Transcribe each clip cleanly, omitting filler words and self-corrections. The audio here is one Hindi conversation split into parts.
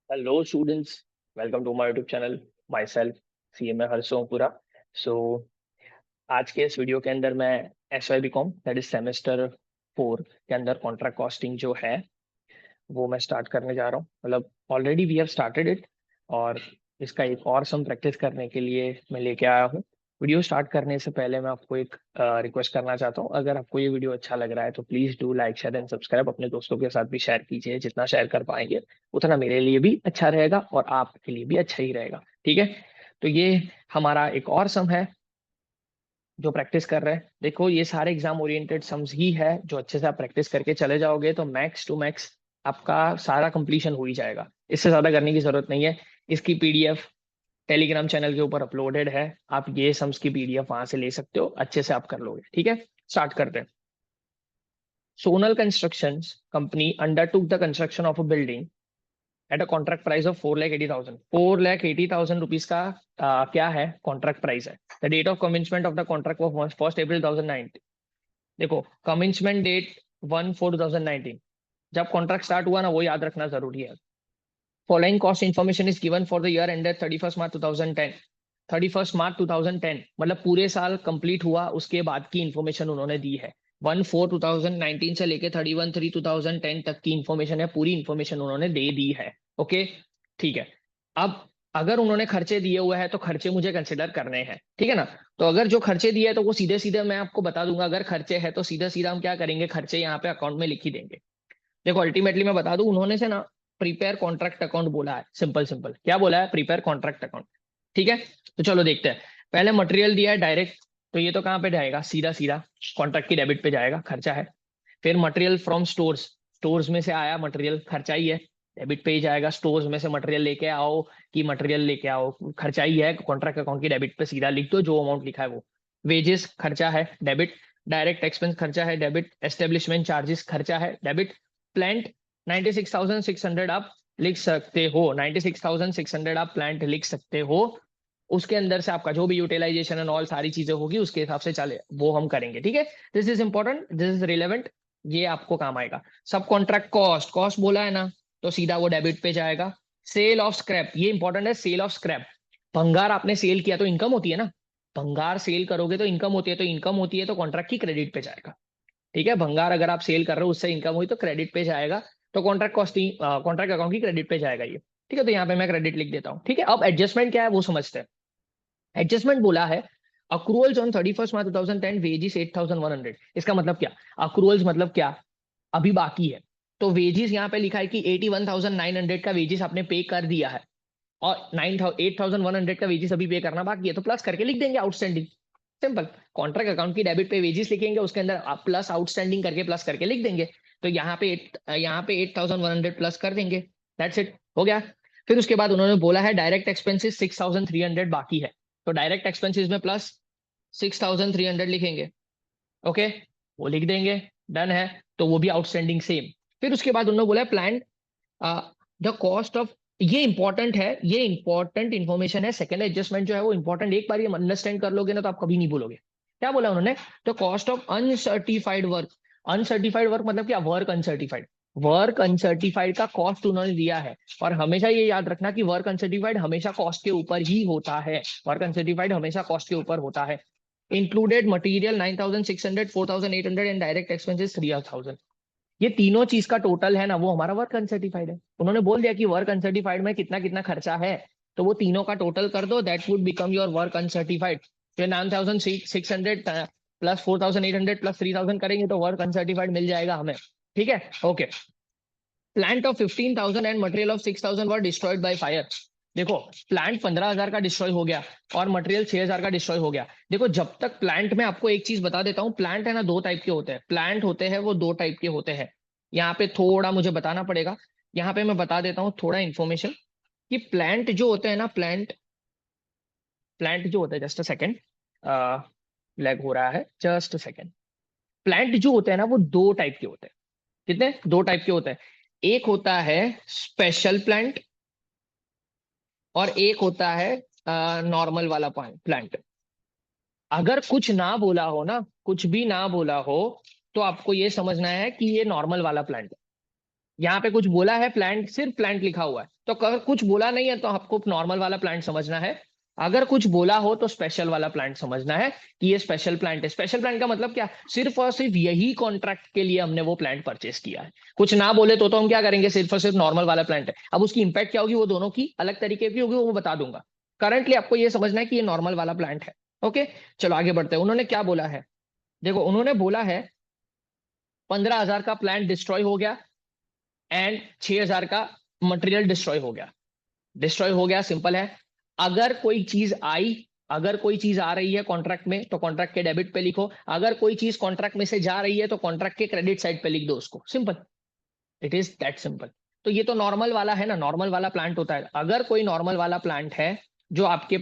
Hello students, welcome to my YouTube channel. Myself CMA Harsh Sompura. So आज के इस वीडियो के अंदर मैं S Y B com that is semester 4 के अंदर कॉन्ट्रैक्ट कॉस्टिंग जो है वो मैं स्टार्ट करने जा रहा हूँ. मतलब already we have started it और इसका एक और सम प्रैक्टिस करने के लिए मैं लेके आया हूँ. वीडियो स्टार्ट करने से पहले मैं आपको एक रिक्वेस्ट करना चाहता हूँ. अगर आपको ये वीडियो अच्छा लग रहा है तो please do like share and subscribe. अपने दोस्तों के साथ भी शेयर कीजिए. जितना शेयर कर पाएंगे उतना मेरे लिए भी अच्छा रहेगा और आपके लिए भी अच्छा ही रहेगा. ठीक है. तो ये हमारा एक और सम है जो प्रैक्टिस कर रहे हैं. देखो ये सारे एग्जाम ओरिएंटेड सम्स ही है जो अच्छे से आप प्रैक्टिस करके चले जाओगे तो मैक्स टू मैक्स आपका सारा कंप्लीशन हो ही जाएगा. इससे ज्यादा करने की जरूरत नहीं है. इसकी पीडीएफ टेलीग्राम चैनल के ऊपर अपलोडेड है. आप ये सम्स की पीडीएफ वहां से ले सकते हो. अच्छे से आप कर लोगे. ठीक है. स्टार्ट करते हैं. Sonal construction company undertook the construction of a building at a contract price of 4,80,000. 4,80,000 rupees का क्या है कॉन्ट्रैक्ट प्राइस है. The date of commencement of the contract was 1 April 2019. देखो कमिंसमेंट डेट 1/4/2019. जब कॉन्ट्रैक्ट स्टार्ट हुआ ना वो याद रखना जरूरी है. Following cost information is given for the year ended 31 March 2010. 31 March 2010 मतलब पूरे साल कंप्लीट हुआ उसके बाद की इंफॉर्मेशन उन्होंने दी है. 1/4/2019 से लेके 31/3/2010 तक की इंफॉर्मेशन है. पूरी इंफॉर्मेशन उन्होंने दे दी है. ओके. ठीक है. अब अगर उन्होंने खर्चे दिए हुए हैं तो खर्चे मुझे कंसिडर करने हैं. ठीक है ना. तो अगर जो खर्चे दिए हैं तो वो सीधे सीधे मैं आपको बता दूंगा. अगर खर्चे हैं तो सीधा सीधा हम क्या करेंगे खर्चे यहाँ पे अकाउंट में लिख ही देंगे. देखो अल्टीमेटली मैं बता दूं उन्होंने से ना प्रिपेयर कॉन्ट्रैक्ट अकाउंट बोला है. सिंपल सिंपल क्या बोला है प्रिपेयर कॉन्ट्रैक्ट अकाउंट. ठीक है. तो चलो देखते हैं. पहले मटेरियल दिया है डायरेक्ट. तो ये तो कहाँ पे जाएगा सीधा सीधा कॉन्ट्रैक्ट की डेबिट पे जाएगा. खर्चा है. फिर मटेरियल फ्रॉम स्टोर्स. स्टोर्स में से आया मटेरियल खर्चा ही है. डेबिट पे ही जाएगा. स्टोर्स में से मटेरियल लेके आओ कि मटेरियल लेके आओ खर्चा ही है. कॉन्ट्रैक्ट अकाउंट की डेबिट पे सीधा लिख दो जो अमाउंट लिखा है वो. वेजेस खर्चा है डेबिट. डायरेक्ट एक्सपेंस खर्चा है डेबिट. एस्टेब्लिशमेंट चार्जेस खर्चा है डेबिट. प्लांट 96,600 आप लिख सकते हो. 96,600 आप प्लांट लिख सकते हो. उसके अंदर से आपका जो भी यूटिलाइजेशन एंड ऑल सारी चीजें होगी उसके हिसाब से चले वो हम करेंगे. ठीक है. This is important. This is relevant. ये आपको काम आएगा. सब कॉन्ट्रैक्ट कॉस्ट कॉस्ट बोला है ना तो सीधा वो डेबिट पे जाएगा. सेल ऑफ स्क्रैप ये इंपॉर्टेंट है. सेल ऑफ स्क्रैप भंगार आपने सेल किया तो इनकम होती है ना. भंगार सेल करोगे तो इनकम होती है. तो इनकम होती है तो कॉन्ट्रैक्ट की क्रेडिट पे जाएगा. ठीक है. भंगार अगर आप सेल कर रहे हो उससे इनकम हुई तो क्रेडिट पे जाएगा. तो कॉन्ट्रैक्ट कॉस्टिंग कॉन्ट्रैक्ट अकाउंट की क्रेडिट पे जाएगा ये. ठीक है. तो यहाँ पे मैं क्रेडिट लिख देता हूँ. ठीक है. अब एडजस्टमेंट क्या है वो समझते हैं. एडजस्टमेंट बोला है अक्रूवल्स ऑन 31 March 2010 वेजिस 8,100. इसका मतलब क्या. अक्रूवल्स मतलब क्या अभी बाकी है. तो वेजिस यहाँ पे लिखा है कि 81,900 का वेजिस आपने पे कर दिया है और 8,100 का वेजिस अभी पे करना बाकी है. तो प्लस करके लिख देंगे आउटस्टैंडिंग. सिंपल. कॉन्ट्रैक्ट अकाउंट की डेबिट पे वेजेस लिखेंगे उसके अंदर आप प्लस आउटस्टैंडिंग करके प्लस करके लिख देंगे. तो यहाँ पे 8,100 प्लस कर देंगे. That's it. हो गया. फिर उसके बाद उन्होंने बोला है डायरेक्ट एक्सपेंसेस 6,300 बाकी है. तो डायरेक्ट एक्सपेंसेस में प्लस 6,300 लिखेंगे. ओके. वो लिख देंगे. डन है. तो वो भी आउटस्टैंडिंग सेम. फिर उसके बाद उन्होंने बोला है प्लान द कॉस्ट ऑफ. ये इंपॉर्टेंट है. ये इंपॉर्टेंट इंफॉर्मेशन है. सेकंड एडजस्टमेंट जो है वो इंपॉर्टेंट. एक बार ये अंडरस्टैंड कर लोगे ना तो आप कभी नहीं भूलोगे. क्या बोला उन्होंने. The cost of uncertified work. Uncertified work मतलब क्या वर्क अनसर्टिफाइड. वर्क अनसर्टिफाइड का कॉस्ट उन्होंने दिया है. और हमेशा ये याद रखना कि वर्क अनसर्टिफाइड हमेशा कॉस्ट के ऊपर ही होता है. वर्क अनसर्टिफाइड हमेशा कॉस्ट के ऊपर होता है. Included material 9,600 4,800 and direct expenses 3,000. ये तीनों चीज का टोटल है ना वो हमारा वर्क अनसर्टिफाइड है. उन्होंने बोल दिया कि वर्क अनसर्टिफाइड में कितना कितना खर्चा है. तो वो तीनों का टोटल कर दो. That would become your work uncertified. तो 9,600 प्लस 4,800 प्लस 3,000 करेंगे तो वर्क अनसर्टिफाइड मिल जाएगा हमें. ठीक है. Okay. Plant of 15,000 and material of 6,000 were destroyed by fire. देखो प्लांट 15,000 का डिस्ट्रॉय हो गया और मटेरियल 6,000 का डिस्ट्रॉय हो गया. देखो जब तक प्लांट में आपको एक चीज बता देता हूँ. प्लांट है ना दो टाइप के होते हैं. प्लांट होते हैं वो दो टाइप के होते हैं. यहाँ पे थोड़ा मुझे बताना पड़ेगा. यहाँ पे मैं बता देता हूँ थोड़ा इंफॉर्मेशन कि प्लांट जो होते हैं ना प्लांट प्लांट जो होता है जस्ट अ सेकेंड लैग हो रहा है जस्ट अ सेकेंड. प्लांट जो होते हैं ना वो दो टाइप के होते हैं. कितने दो टाइप के होते हैं. एक होता है स्पेशल प्लांट और एक होता है नॉर्मल वाला प्लांट. अगर कुछ ना बोला हो ना कुछ भी ना बोला हो तो आपको ये समझना है कि ये नॉर्मल वाला प्लांट है. यहाँ पे कुछ बोला है प्लांट, सिर्फ प्लांट लिखा हुआ है, तो अगर कुछ बोला नहीं है तो आपको नॉर्मल वाला प्लांट समझना है। अगर कुछ बोला हो तो स्पेशल वाला प्लांट समझना है कि ये स्पेशल प्लांट है। स्पेशल प्लांट का मतलब क्या, सिर्फ और सिर्फ यही कॉन्ट्रैक्ट के लिए हमने वो प्लांट परचेस किया है। कुछ ना बोले तो हम क्या करेंगे, सिर्फ और सिर्फ नॉर्मल वाला प्लांट है। अब उसकी इंपैक्ट क्या होगी, वो दोनों की अलग तरीके की होगी, वो बता दूंगा। करंटली आपको ये समझना है कि ये नॉर्मल वाला प्लांट है। ओके, चलो आगे बढ़ते हैं। उन्होंने क्या बोला है, देखो उन्होंने बोला है 15,000 का प्लांट डिस्ट्रॉय हो गया एंड 6,000 का मटेरियल डिस्ट्रॉय हो गया। डिस्ट्रॉय हो गया, सिंपल है। अगर कोई चीज आई, अगर कोई चीज आ रही है कॉन्ट्रैक्ट में तो कॉन्ट्रैक्ट के डेबिट पे लिखो, अगर कोई चीज कॉन्ट्रैक्ट में से जा रही है तो कॉन्ट्रैक्ट के क्रेडिट साइड पे लिख दो उसको, simple. It is that simple. तो ये तो नॉर्मल वाला है ना, नॉर्मल वाला प्लांट होता है। अगर कोई नॉर्मल वाला प्लांट है जो आपके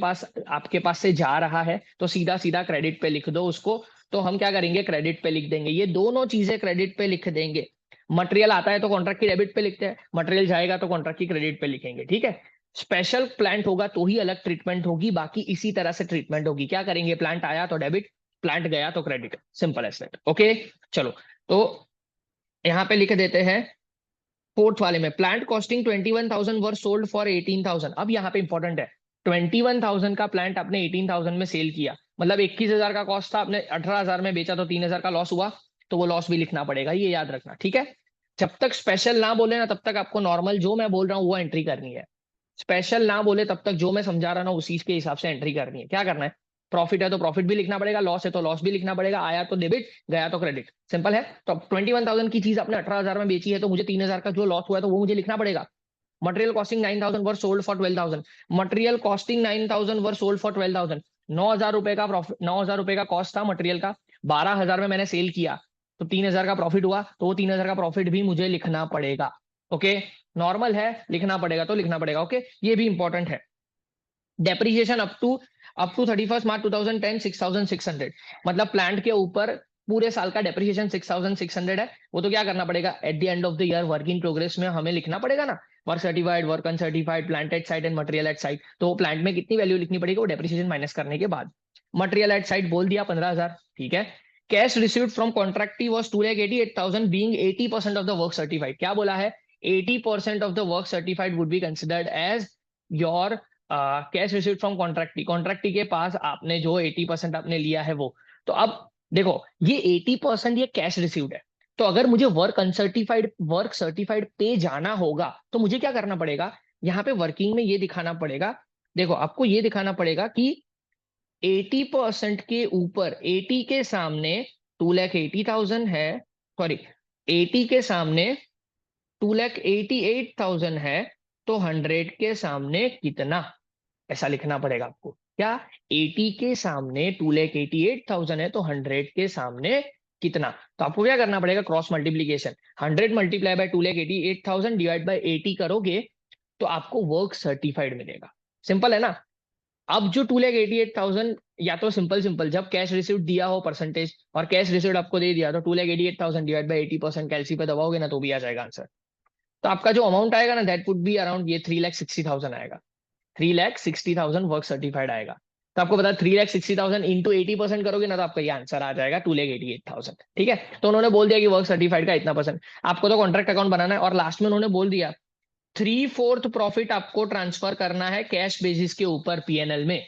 पास से जा रहा है तो सीधा सीधा क्रेडिट पे लिख दो उसको। तो हम क्या करेंगे, क्रेडिट पे लिख देंगे, ये दोनों चीजें क्रेडिट पे लिख देंगे। मटेरियल आता है तो कॉन्ट्रैक्ट की डेबिट पे लिखते हैं, मटेरियल जाएगा तो कॉन्ट्रैक्ट की क्रेडिट पे लिखेंगे, ठीक है। स्पेशल प्लांट होगा तो ही अलग ट्रीटमेंट होगी, बाकी इसी तरह से ट्रीटमेंट होगी। क्या करेंगे, प्लांट आया तो डेबिट, प्लांट गया तो credit, simple as that. Okay, चलो तो यहां पे लिख देते हैं फोर्थ वाले में, plant costing 21,000 were sold for 18,000। अब यहाँ पे इंपॉर्टेंट है, 21,000 का प्लांट आपने 18,000 में सेल किया, मतलब 21,000 का कॉस्ट था, आपने 18,000 में बेचा तो 3,000 का लॉस हुआ, तो वो लॉस भी लिखना पड़ेगा, ये याद रखना, ठीक है। जब तक स्पेशल ना बोले ना तब तक आपको नॉर्मल जो मैं बोल रहा हूँ वो एंट्री करनी है। स्पेशल ना बोले तब तक जो मैं समझा रहा हूँ उसी के हिसाब से एंट्री करनी है। क्या करना है, प्रॉफिट है तो प्रॉफिट भी लिखना पड़ेगा, लॉस है तो लॉस भी लिखना पड़ेगा, आया तो डेबिट, गया तो क्रेडिट, सिंपल है। तो 21,000 की चीज आपने 18,000 में बेची है तो मुझे 3,000 का जो लॉस हुआ है तो वो मुझे लिखना पड़ेगा। Material costing 9,000 were sold for 12,000, material costing 9,000 were sold for 12,000। 9,000 रुपए का प्रॉफिट, 9,000 रुपए का कॉस्ट था मटेरियल का, 12,000 में मैंने सेल किया तो 3,000 का प्रॉफिट हुआ, तो वो 3,000 का प्रॉफिट भी मुझे लिखना पड़ेगा। ओके, नॉर्मल है, लिखना पड़ेगा तो लिखना पड़ेगा। ओके, ये भी इंपॉर्टेंट है। डेप्रिसिएशन अप टू 31 मार्च 2010 6,600, मतलब प्लांट के ऊपर पूरे साल का डेप्रिसिएशन 6,600 है। वो तो क्या करना पड़ेगा, at the end of the year work in progress में हमें लिखना पड़ेगा ना, work certified, work uncertified, plant at site and material at site. तो प्लांट में कितनी वैल्यू लिखनी पड़ेगी, वो डेप्रिसिएशन माइनस करने के बाद। मटेरियल एट साइट बोल दिया 15,000, ठीक है। Cash received from contractee was 2,88,000 being 80% of the work certified. क्या बोला है, 80% of the work certified would be considered as your cash received from contractee. Contractee के पास आपने जो 80% आपने लिया है वो, तो अब देखो ये 80% ये कैश रिसीव्ड है। तो अगर मुझे वर्क सर्टिफाइड पे जाना होगा तो मुझे क्या करना पड़ेगा, यहाँ पे वर्किंग में ये दिखाना पड़ेगा। देखो आपको ये दिखाना पड़ेगा कि 80% के ऊपर, 80 के सामने 2,80,000 है, सॉरी 80 के सामने 2,88,000 है, तो 100 के सामने कितना, ऐसा लिखना पड़ेगा आपको। क्या, 80 के सामने 2,88,000 है तो 100 के सामने कितना। तो आपको क्या करना पड़ेगा, cross multiplication, 100 multiply by 2,88,000 divide by 80 करोगे तो आपको वर्क सर्टिफाइड मिलेगा। सिंपल है ना। अब जो 2,88,000, या तो सिंपल सिंपल जब कैश रिसीव्ड दिया हो परसेंटेज, और कैश रिसीव्ड आपको दे दिया तो 2,88,000 डिवाइड बाय 80% कैलसी पे दबाओगे ना तो भी आ जाएगा आंसर। तो आपका जो अमाउंट आएगा ना दैट वुड बी अराउंड ये 3,60,000 आएगा। 3,60,000 वर्क सर्टिफाइड आएगा। तो आपको पता है 3,60,000 इंटू 80% करोगे ना तो आपका ये आंसर आ जाएगा 2,88,000, ठीक है। तो उन्होंने बोल दिया कि वर्क सर्टिफाइड का इतना परसेंट आपको तो कॉन्ट्रैक्ट अकाउंट बनाना है, और लास्ट में उन्होंने बोल दिया 3/4 प्रॉफिट आपको ट्रांसफर करना है कैश बेसिस के ऊपर पीएनएल में।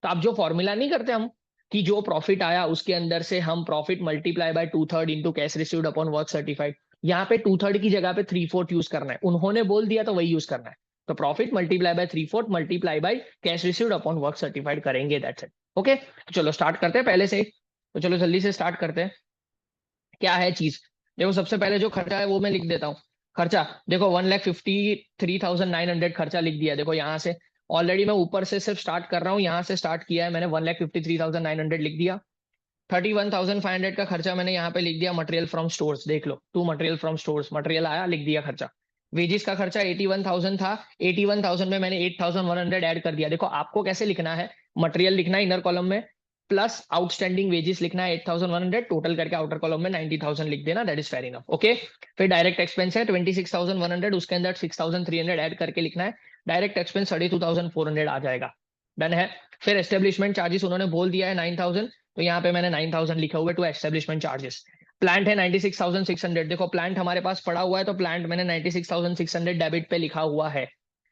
तो आप जो फॉर्मूला नहीं करते हम, कि जो प्रॉफिट आया उसके अंदर से हम profit multiply by 2/3 into cash received upon work certified, यहाँ पे 2/3 की जगह पे 3/4 यूज करना है, उन्होंने बोल दिया तो वही यूज करना है। तो profit multiply by 3/4 multiply by cash received upon work certified करेंगे, दैट्स इट। ओके, तो चलो स्टार्ट करते हैं पहले से। तो चलो जल्दी से स्टार्ट करते हैं। क्या है चीज, देखो सबसे पहले जो खर्चा है वो मैं लिख देता हूँ। खर्चा देखो 1,53,900 खर्चा लिख दिया। देखो यहाँ से ऑलरेडी मैं ऊपर से सिर्फ स्टार्ट कर रहा हूँ, यहाँ से स्टार्ट किया है मैंने, 1,53,900 लिख दिया। 31,500 का खर्चा मैंने यहाँ पे लिख दिया मटेरियल फ्रॉम स्टोर्स, देख लो to material from stores, material आया, लिख दिया खर्चा। वेजिस का खर्चा 81,000 था, 81,000 में मैंने 8,100 ऐड कर दिया। देखो आपको कैसे लिखना है, मटेरियल लिखना है इनर कॉलम में, प्लस आउटस्टैंडिंग वेजेस लिखना है 8,100, टोटल करके आउटर कॉलम में 90,000 लिख देना, that is fair enough. Okay, फिर डायरेक्ट एक्सपेंस है 26,100, उसके अंदर 6,300 ऐड करके लिखना है, डायरेक्ट एक्सपेंस 32,400 आ जाएगा, डन है। फिर एस्टेब्लिशमेंट चार्जेस उन्होंने बोल दिया है 9,000, तो यहाँ पे मैंने 9,000 लिखा हुआ है टू एस्टेब्लिशमेंट चार्जेस। प्लांट है 96,600, देखो प्लांट हमारे पास पड़ा हुआ है, तो प्लांट मैंने 96,600 डेबिट पे लिखा हुआ है।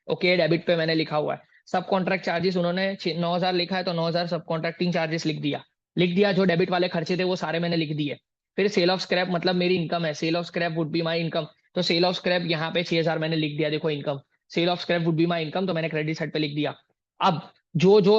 ओके, डेबिट पे मैंने लिखा हुआ है। सब कॉन्ट्रैक्ट चार्जेस उन्होंने 9,000 लिखा है, तो 9,000 सब कॉन्ट्रैक्टिंग चार्जेस लिख दिया। जो डेबिट वाले खर्चे थे वो सारे मैंने लिख दिए। फिर सेल ऑफ स्क्रैप मतलब मेरी इनकम है, sale of scrap would be my income, तो सेल ऑफ स्क्रैप यहाँ पे 6,000 मैंने लिख दिया, देखो income, sale of scrap would be my income, तो मैंने क्रेडिट साइड पे लिख दिया। अब जो जो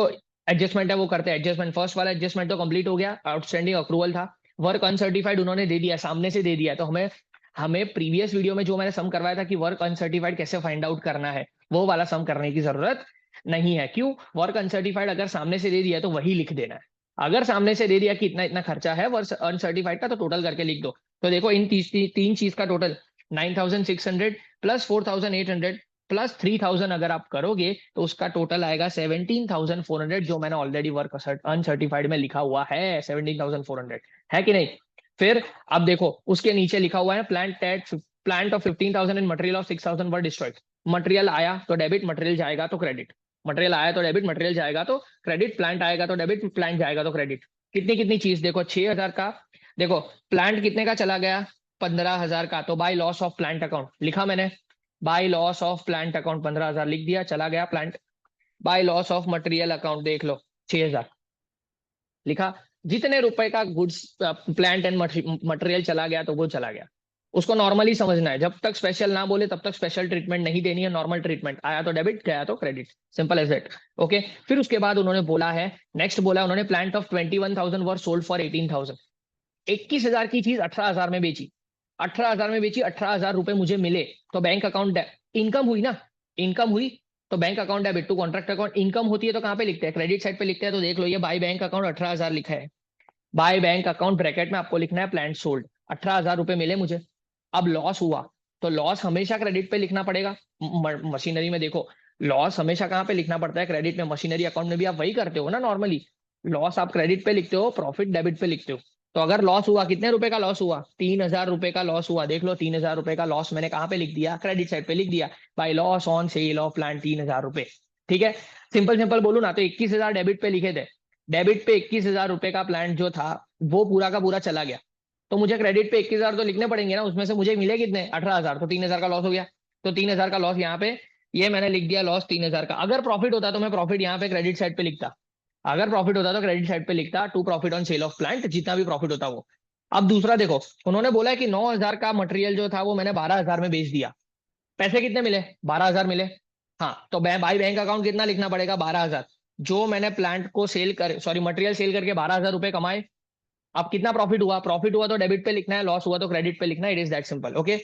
एडजस्टमेंट है वो करते हैं। एडजस्टमेंट, फर्स्ट वाला एडजस्टमेंट तो कंप्लीट हो गया, आउटस्टैंडिंग अप्रूवल था। वर्क अनसर्टिफाइड उन्होंने दे दिया, सामने से दे दिया, तो हमें हमें प्रीवियस वीडियो में जो मैंने सम करवाया था कि वर्क अनसर्टिफाइड कैसे फाइंड आउट करना है, वो वाला सम करने की जरूरत नहीं है। क्यों? वर्क अनसर्टिफाइड अगर सामने से दे दिया तो वही लिख देना है। अगर सामने से दे दिया कि इतना इतना खर्चा है वर्क अनसर्टिफाइड का, तो टोटल करके लिख दो। तो देखो इन तीन चीज का टोटल 9,600 प्लस 4,800 प्लस 3,000 अगर आप करोगे तो उसका टोटल आएगा 17,400, जो मैंने ऑलरेडी वर्क अनसर्टिफाइड में लिखा हुआ है 17,400, है कि नहीं? फिर अब देखो उसके नीचे लिखा हुआ है plant of 15,000 and material of 6,000 were destroyed. Material आया तो डेबिट, मटेरियल जाएगा तो क्रेडिट। मटेरियल आया तो डेबिट, मटेरियल जाएगा तो क्रेडिट। प्लांट आएगा तो डेबिट, प्लांट जाएगा तो क्रेडिट। कितनी कितनी चीज देखो, 6,000 का। देखो प्लांट कितने का चला गया, 15,000 का, तो by loss of plant account लिखा मैंने, by loss of plant account 15,000 लिख दिया, चला गया plant. By loss of material account देख लो 6,000 लिखा। जितने रुपए का गुड्स प्लांट एंड मटेरियल चला गया तो वो चला गया। उसको नॉर्मली समझना है, जब तक स्पेशल ना बोले तब तक स्पेशल ट्रीटमेंट नहीं देनी है, नॉर्मल ट्रीटमेंट, आया तो डेबिट गया तो credit, simple as that. Okay, फिर उसके बाद उन्होंने बोला है, नेक्स्ट बोला उन्होंने, plant of 21,000 were sold for 18,000। 21,000 की चीज 18,000 में बेची, 18,000 में बेची, 18,000 रुपए मुझे मिले, तो बैंक अकाउंट इनकम हुई ना, इनकम हुई, तो bank account debit to contract account. Income होती है तो कहाँ पे लिखते हैं, क्रेडिट साइड पे लिखते हैं। तो देख लो ये बाय बैंक अकाउंट 18,000 लिखा है, बाय बैंक अकाउंट ब्रैकेट में आपको लिखना है प्लांट सोल्ड, 18,000 रुपए मिले मुझे। अब लॉस हुआ तो लॉस हमेशा क्रेडिट पे लिखना पड़ेगा। मशीनरी में देखो लॉस हमेशा कहाँ पे लिखना पड़ता है, क्रेडिट में। मशीनरी अकाउंट में भी आप वही करते हो ना नॉर्मली, लॉस आप क्रेडिट पे लिखते हो, प्रॉफिट डेबिट पे लिखते हो। तो अगर लॉस हुआ, कितने रुपए का लॉस हुआ, 3,000 रुपए का लॉस हुआ, देख लो 3,000 रुपए का लॉस मैंने कहाँ पे लिख दिया, क्रेडिट साइड पे लिख दिया, by loss on sale of plant 3,000 रुपए। ठीक है, सिंपल सिंपल बोलू ना तो 21,000 डेबिट पे लिखे थे, डेबिट पे 21,000 रुपए का प्लांट जो था वो पूरा का पूरा चला गया, तो मुझे क्रेडिट पे 21,000 तो लिखने पड़ेंगे ना, उसमें से मुझे मिले कितने, 18,000, तो 3,000 का लॉस हो गया। तो 3,000 का लॉस यहाँ पे, ये मैंने लिख दिया लॉस 3,000 का। अगर प्रॉफिट होता तो मैं प्रॉफिट यहाँ पे क्रेडिट साइड पे लिखता, अगर प्रॉफिट होता तो क्रेडिट साइड पे लिखता, to profit on sale of plant, जितना भी प्रॉफिट होता वो। अब दूसरा देखो, उन्होंने बोला है कि 9,000 का मटेरियल जो था वो मैंने 12,000 में बेच दिया, पैसे कितने मिले, 12,000 मिले। हाँ, तो बाई बैंक अकाउंट कितना लिखना पड़ेगा, 12,000। जो मैंने प्लांट को सेल कर, सॉरी मटेरियल सेल करके 12,000 रुपए कमाए। अब कितना प्रॉफिट हुआ, प्रॉफिट हुआ तो डेबिट पे लिखना है, लॉस हुआ तो क्रेडिट पे लिखना है, it is that simple. Okay,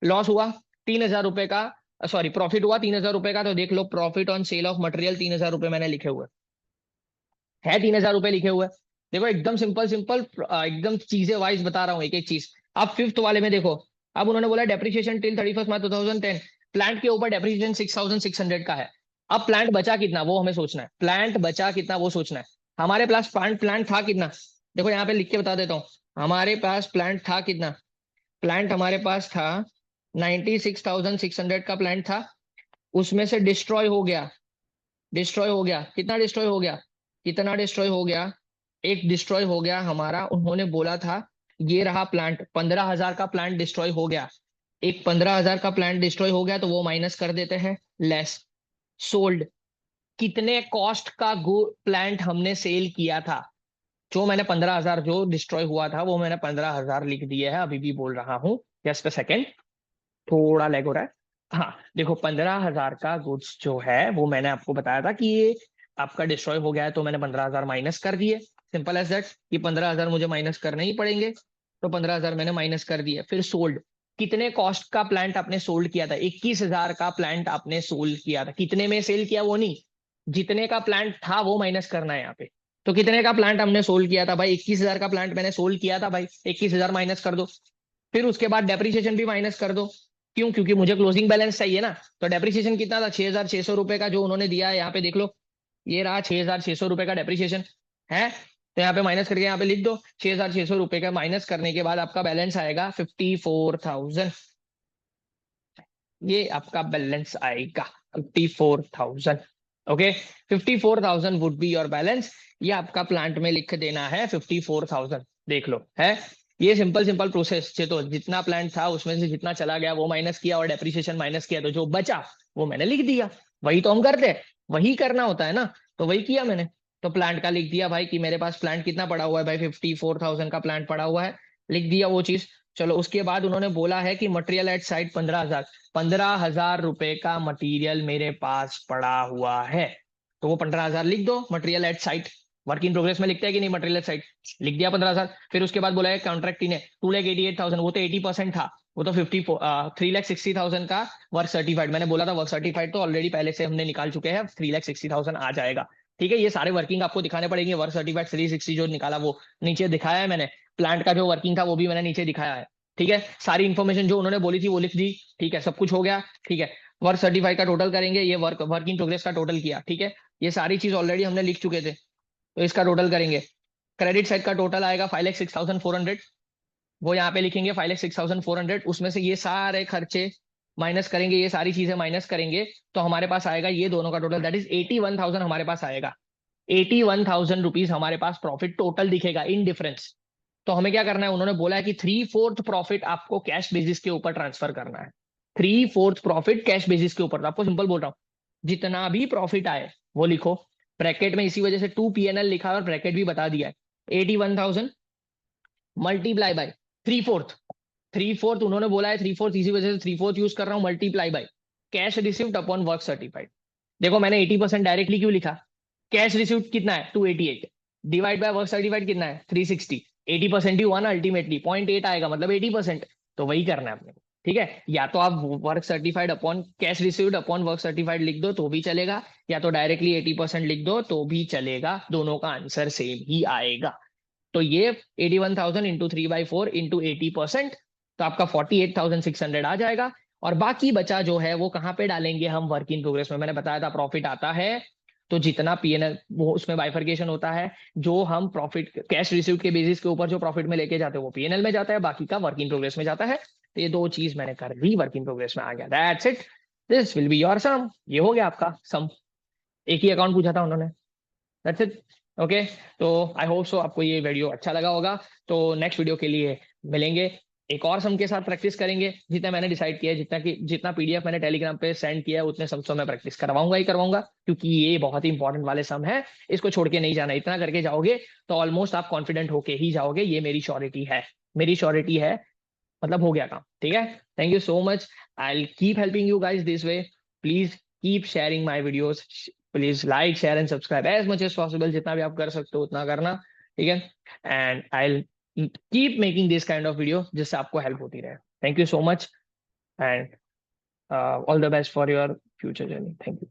loss हुआ 3,000 रुपए का, सॉरी प्रॉफिट हुआ 3,000 रुपए का, तो देख लो profit on sale of material 3,000 रुपए मैंने लिखे हुए है, 3,000 रुपए लिखे हुए। देखो एकदम सिंपल सिंपल, एकदम चीजें वाइज बता रहा हूँ एक एक चीज। अब फिफ्थ वाले में देखो, अब उन्होंने बोला डेप्रिसिएशन टिल 31 मार्च 2010, प्लांट के ऊपर डेप्रिसिएशन 6,600 का है। अब प्लांट बचा कितना वो हमें सोचना है, प्लांट बचा कितना वो सोचना है। हमारे पास प्लांट प्लांट था कितना, देखो यहाँ पे लिख के बता देता हूँ, हमारे पास प्लांट था कितना, प्लांट हमारे पास था 96,600 का प्लांट था, उसमें से डिस्ट्रॉय हो गया, डिस्ट्रॉय हो गया, कितना डिस्ट्रॉय हो गया, कितना डिस्ट्रॉय हो गया, एक डिस्ट्रॉय हो गया हमारा, उन्होंने बोला था ये रहा प्लांट, 15,000 का प्लांट डिस्ट्रॉय हो गया, एक 15,000 का प्लांट डिस्ट्रॉय हो गया, तो वो माइनस कर देते हैं, लेस सोल्ड, कितने कॉस्ट का प्लांट हमने सेल किया था, जो मैंने 15,000 जो डिस्ट्रॉय हुआ था वो मैंने 15,000 लिख दिए है, अभी भी बोल रहा हूँ, जस्ट अ सेकेंड, थोड़ा लैग हो रहा है। हाँ देखो 15,000 का गुड्स जो है वो मैंने आपको बताया था कि ये आपका डिस्ट्रॉय हो गया है, तो मैंने 15,000 माइनस कर दिए, सिंपल एज दैट। ये 15,000 मुझे माइनस करने ही पड़ेंगे, तो 15,000 मैंने माइनस कर दिए। फिर सोल्ड, कितने कॉस्ट का प्लांट आपने सोल्ड किया था, 21,000 का प्लांट आपने सोल्ड किया था, कितने में सेल किया वो नहीं, जितने का प्लांट था वो माइनस करना है यहाँ पे। तो कितने का प्लांट हमने सोल्ड किया था भाई, 21,000 का प्लांट मैंने सोल्ड किया था भाई, 21,000 माइनस कर दो। फिर उसके बाद डेप्रिसिएशन भी माइनस कर दो, क्यों, क्योंकि मुझे क्लोजिंग बैलेंस चाहिए ना। तो डेप्रिसिएशन कितना था, 6,600 रुपए का जो उन्होंने दिया है, यहाँ पे देख लो, ये रहा 6,600 रुपए का डेप्रिसिएशन है। तो यहाँ पे माइनस करके यहाँ पे लिख दो, 6,600 रुपए का माइनस करने के बाद आपका बैलेंस आएगा 54,000, ये आपका बैलेंस आएगा 54,000। Okay, 54,000 would be your balance, ये आपका प्लांट में लिख देना है 54,000, देख लो है। ये सिंपल सिंपल प्रोसेस से, तो जितना प्लान था उसमें से जितना चला गया वो माइनस किया और डेप्रिसिएशन माइनस किया, तो जो बचा वो मैंने लिख दिया। वही तो हम करते हैं, वही करना होता है ना, तो वही किया मैंने। तो प्लांट का लिख दिया भाई कि मेरे पास प्लांट कितना पड़ा हुआ है भाई, 54,000 का प्लांट पड़ा हुआ है, लिख दिया वो चीज। चलो उसके बाद उन्होंने बोला है कि मटेरियल एट साइट 15,000, 15,000 रुपए का मटेरियल मेरे पास पड़ा हुआ है, तो वो 15,000 लिख दो material at site. Work in progress में लिखते हैं कि नहीं मटेरियल एट साइट, लिख दिया 15,000। फिर उसके बाद बोला है कॉन्ट्रैक्ट इन है 2,88,000, वो तो 80% था, वो तो 3,60,000 का वर्क सर्टिफाइड, मैंने बोला था वर्क सर्टिफाइड तो ऑलरेडी पहले से हमने निकाल चुके हैं, 3,60,000 आ जाएगा। ठीक है, ये सारे वर्किंग आपको दिखाने पड़ेंगे, वर्क सर्टिफाइड 360 जो निकाला वो नीचे दिखाया है मैंने, प्लांट का जो वर्किंग था वो भी मैंने नीचे दिखाया है। ठीक है, सारी इन्फॉर्मेशन जो उन्होंने बोली थी वो लिख दी। ठीक है, सब कुछ हो गया। ठीक है, वर्क सर्टिफाइड का टोटल करेंगे, ये वर्क इन प्रोग्रेस का टोटल किया। ठीक है, ये सारी चीज ऑलरेडी हमने लिख चुके थे, तो इसका टोटल करेंगे। क्रेडिट साइड का टोटल आएगा 5,06,400, वो यहाँ पे लिखेंगे 5,06,400, उसमें से ये सारे खर्चे माइनस करेंगे, ये सारी चीजें माइनस करेंगे, तो हमारे पास आएगा ये दोनों का टोटल, दैट इज 81,000 हमारे पास आएगा। 81,000 रुपीज हमारे पास प्रॉफिट टोटल दिखेगा इन डिफरेंस। तो हमें क्या करना है, उन्होंने बोला है कि 3/4 प्रॉफिट आपको कैश बेसिस के ऊपर ट्रांसफर करना है। 3/4 प्रॉफिट कैश बेसिस के ऊपर, तो आपको सिंपल बोल रहा हूँ, जितना भी प्रॉफिट आए वो लिखो ब्रैकेट में, इसी वजह से 2 PNL लिखा है और ब्रैकेट भी बता दिया है। 81,000 मल्टीप्लाई बाय 3/4, 3/4 उन्होंने बोला है 3/4, इसी वजह से 3/4 यूज कर रहा हूँ, multiply by cash received upon work certified. देखो मैंने 80% डायरेक्टली क्यों लिखा, कैश रिसिव्ड कितना है 288, डिवाइड बाय वर्क सर्टिफाइड कितना है 360, 80% ही हुआ ना अल्टीमेटली, 0.8 आएगा मतलब 80%, तो वही करना है अपने को। ठीक है, या तो आप work certified upon cash received upon work certified लिख दो तो भी चलेगा, या तो डायरेक्टली 80% लिख दो तो भी चलेगा, दोनों का आंसर सेम ही आएगा। तो ये 81,000 इंटू 3/4 इंटू 80%, तो आपका 48,600 आ जाएगा। और बाकी बचा जो है वो कहाँ पे डालेंगे हम, वर्क इन प्रोग्रेस में। मैंने बताया था प्रॉफिट आता है तो जितना PNL वो उसमें बाइफर्केशन होता है, जो हम प्रॉफिट कैश रिसीव के बेसिस के ऊपर जो प्रॉफिट में लेके जाते हैं वो PNL में जाता है, बाकी का वर्क इन प्रोग्रेस में जाता है। तो ये दो चीज मैंने कर दी, वर्क इन प्रोग्रेस में आ गया, that's it, this will be your sum, ये हो गया आपका सम। एक ही अकाउंट पूछा था उन्होंने, दैट्स इट। ओके, तो आई होप सो आपको ये वीडियो अच्छा लगा होगा। तो नेक्स्ट वीडियो के लिए मिलेंगे, एक और सम के साथ प्रैक्टिस करेंगे। जितना मैंने डिसाइड किया है, जितना PDF मैंने टेलीग्राम पे सेंड किया है उतने सम मैं प्रैक्टिस करवाऊंगा ही करवाऊंगा, क्योंकि ये बहुत ही इंपॉर्टेंट वाले सम है, इसको छोड़ के नहीं जाना। इतना करके जाओगे तो ऑलमोस्ट आप कॉन्फिडेंट होके ही जाओगे, ये मेरी श्योरिटी है, मेरी श्योरिटी है, मतलब हो गया काम। ठीक है, thank you so much, I will keep helping you guys this way, please keep sharing my videos, please like share and subscribe as much as possible, जितना भी आप कर सकते हो उतना करना। ठीक है, and I will keep making this kind of video जिससे आपको हेल्प होती रहे। Thank you so much and all the best for your future journey, thank you.